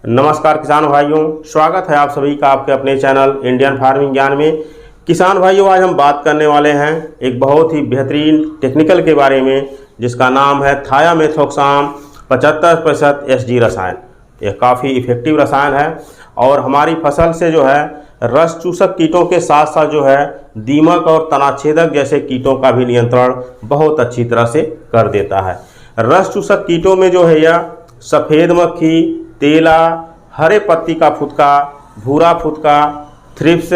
नमस्कार किसान भाइयों, स्वागत है आप सभी का आपके अपने चैनल इंडियन फार्मिंग ज्ञान में। किसान भाइयों, आज हम बात करने वाले हैं एक बहुत ही बेहतरीन टेक्निकल के बारे में जिसका नाम है थायामेथोक्साम 75% एसजी रसायन। यह काफ़ी इफ़ेक्टिव रसायन है और हमारी फसल से जो है रस चूसक कीटों के साथ साथ जो है दीमक और तनाछेदक जैसे कीटों का भी नियंत्रण बहुत अच्छी तरह से कर देता है। रस चूसक कीटों में जो है यह सफ़ेद मक्खी, तेला, हरे पत्ती का फुदका, भूरा फुदका, थ्रिप्स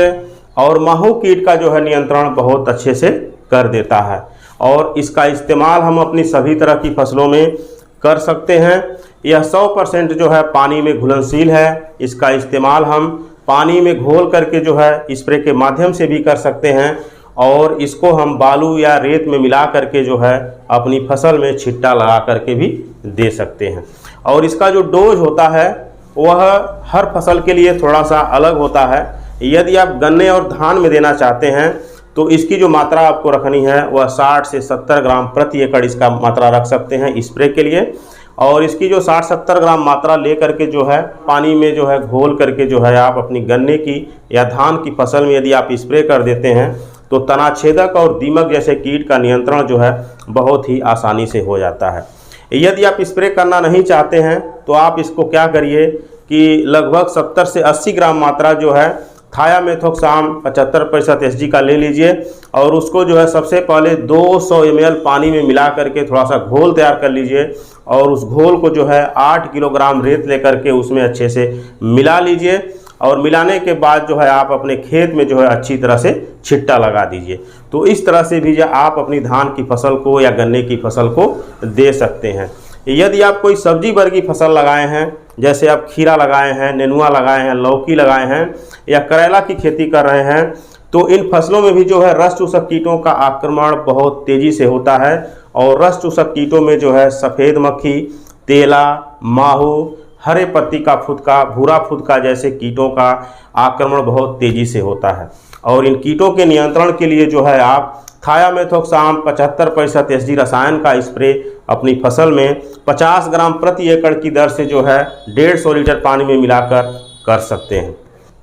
और माहू कीट का जो है नियंत्रण बहुत अच्छे से कर देता है और इसका इस्तेमाल हम अपनी सभी तरह की फसलों में कर सकते हैं। यह 100% जो है पानी में घुलनशील है। इसका इस्तेमाल हम पानी में घोल करके जो है स्प्रे के माध्यम से भी कर सकते हैं और इसको हम बालू या रेत में मिला करके जो है अपनी फसल में छिट्टा लगा करके भी दे सकते हैं। और इसका जो डोज होता है वह हर फसल के लिए थोड़ा सा अलग होता है। यदि आप गन्ने और धान में देना चाहते हैं तो इसकी जो मात्रा आपको रखनी है वह 60 से 70 ग्राम प्रति एकड़ इसका मात्रा रख सकते हैं स्प्रे के लिए। और इसकी जो 60-70 ग्राम मात्रा ले करके जो है पानी में जो है घोल करके जो है आप अपनी गन्ने की या धान की फसल में यदि आप स्प्रे कर देते हैं तो तनाछेदक और दीमक जैसे कीट का नियंत्रण जो है बहुत ही आसानी से हो जाता है। यदि आप स्प्रे करना नहीं चाहते हैं तो आप इसको क्या करिए कि लगभग 70 से 80 ग्राम मात्रा जो है थायामेथोक्साम 75% एसजी का ले लीजिए और उसको जो है सबसे पहले 200 ml पानी में मिला करके थोड़ा सा घोल तैयार कर लीजिए और उस घोल को जो है 8 किलोग्राम रेत लेकर के उसमें अच्छे से मिला लीजिए और मिलाने के बाद जो है आप अपने खेत में जो है अच्छी तरह से छिट्टा लगा दीजिए। तो इस तरह से भी जो आप अपनी धान की फसल को या गन्ने की फसल को दे सकते हैं। यदि आप कोई सब्जी वर्गी फसल लगाए हैं, जैसे आप खीरा लगाए हैं, नेनुआ लगाए हैं, लौकी लगाए हैं या करेला की खेती कर रहे हैं तो इन फसलों में भी जो है रस चूसक कीटों का आक्रमण बहुत तेज़ी से होता है और रस चूसक कीटों में जो है सफ़ेद मक्खी, तेला, माहू, हरे पत्ती का फुदका, भूरा फुदका जैसे कीटों का आक्रमण बहुत तेज़ी से होता है। और इन कीटों के नियंत्रण के लिए जो है आप थायामेथोक्साम 75% एसजी रसायन का स्प्रे अपनी फसल में 50 ग्राम प्रति एकड़ की दर से जो है 150 लीटर पानी में मिलाकर कर सकते हैं।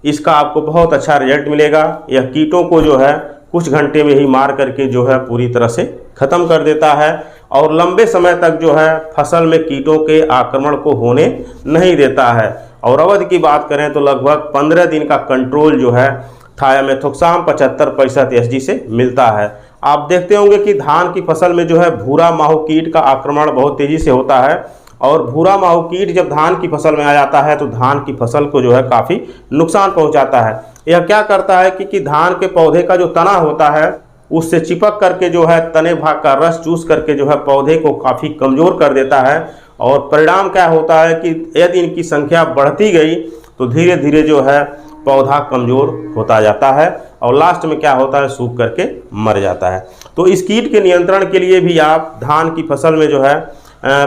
इसका आपको बहुत अच्छा रिजल्ट मिलेगा। यह कीटों को जो है कुछ घंटे में ही मार करके जो है पूरी तरह से ख़त्म कर देता है और लंबे समय तक जो है फसल में कीटों के आक्रमण को होने नहीं देता है। और अवधि की बात करें तो लगभग 15 दिन का कंट्रोल जो है थायामेथोक्साम 75% एसजी से मिलता है। आप देखते होंगे कि धान की फसल में जो है भूरा माहू कीट का आक्रमण बहुत तेज़ी से होता है और भूरा माहू कीट जब धान की फसल में आ जाता है तो धान की फसल को जो है काफ़ी नुकसान पहुंचाता है। यह क्या करता है कि धान के पौधे का जो तना होता है उससे चिपक करके जो है तने भाग का रस चूस करके जो है पौधे को काफ़ी कमज़ोर कर देता है और परिणाम क्या होता है कि यदि इनकी संख्या बढ़ती गई तो धीरे धीरे जो है पौधा कमज़ोर होता जाता है और लास्ट में क्या होता है, सूख करके मर जाता है। तो इस कीट के नियंत्रण के लिए भी आप धान की फसल में जो है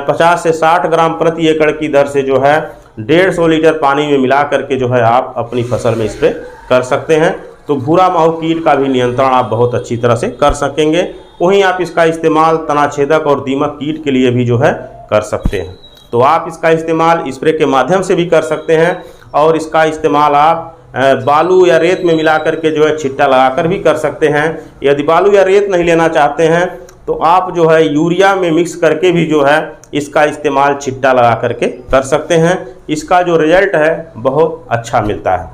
50 से 60 ग्राम प्रति एकड़ की दर से जो है 150 लीटर पानी में मिला करके जो है आप अपनी फसल में स्प्रे कर सकते हैं। तो भूरा माहू कीट का भी नियंत्रण आप बहुत अच्छी तरह से कर सकेंगे। वहीं आप इसका इस्तेमाल तनाछेदक और दीमक कीट के लिए भी जो है कर सकते हैं। तो आप इसका इस्तेमाल स्प्रे के माध्यम से भी कर सकते हैं और इसका इस्तेमाल आप बालू या रेत में मिला करके जो है छिट्टा लगाकर भी कर सकते हैं। यदि बालू या रेत नहीं लेना चाहते हैं तो आप जो है यूरिया में मिक्स करके भी जो है इसका इस्तेमाल छिट्टा लगा करके कर सकते हैं। इसका जो रिजल्ट है बहुत अच्छा मिलता है।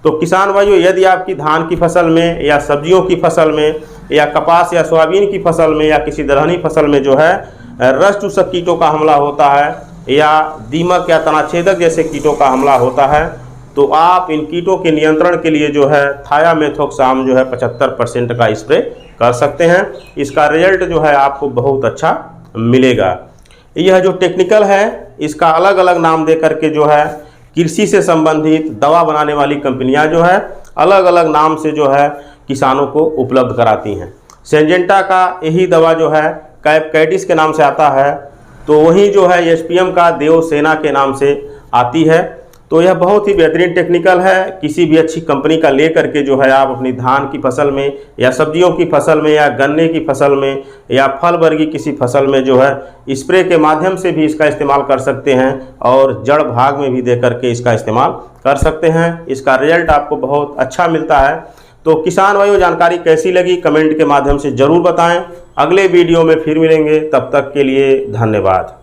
तो किसान भाइयों, यदि आपकी धान की फसल में या सब्जियों की फसल में या कपास या सोयाबीन की फसल में या किसी दलहनी फसल में जो है रस चूसक कीटों का हमला होता है या दीमक या तनाछेदक जैसे कीटों का हमला होता है तो आप इन कीटों के नियंत्रण के लिए जो है थायामेथोक्साम जो है 75% का स्प्रे कर सकते हैं। इसका रिजल्ट जो है आपको बहुत अच्छा मिलेगा। यह जो टेक्निकल है इसका अलग अलग नाम दे करके जो है कृषि से संबंधित दवा बनाने वाली कंपनियां जो है अलग अलग नाम से जो है किसानों को उपलब्ध कराती हैं। सिंजेंटा का यही दवा जो है कैपकैटिस के नाम से आता है, तो वहीं जो है एसपीएम का देवसेना के नाम से आती है। तो यह बहुत ही बेहतरीन टेक्निकल है। किसी भी अच्छी कंपनी का ले करके जो है आप अपनी धान की फसल में या सब्जियों की फसल में या गन्ने की फसल में या फल वर्गी किसी फसल में जो है स्प्रे के माध्यम से भी इसका इस्तेमाल कर सकते हैं और जड़ भाग में भी दे करके इसका इस्तेमाल कर सकते हैं। इसका रिजल्ट आपको बहुत अच्छा मिलता है। तो किसान भाइयों, जानकारी कैसी लगी कमेंट के माध्यम से ज़रूर बताएं। अगले वीडियो में फिर मिलेंगे, तब तक के लिए धन्यवाद।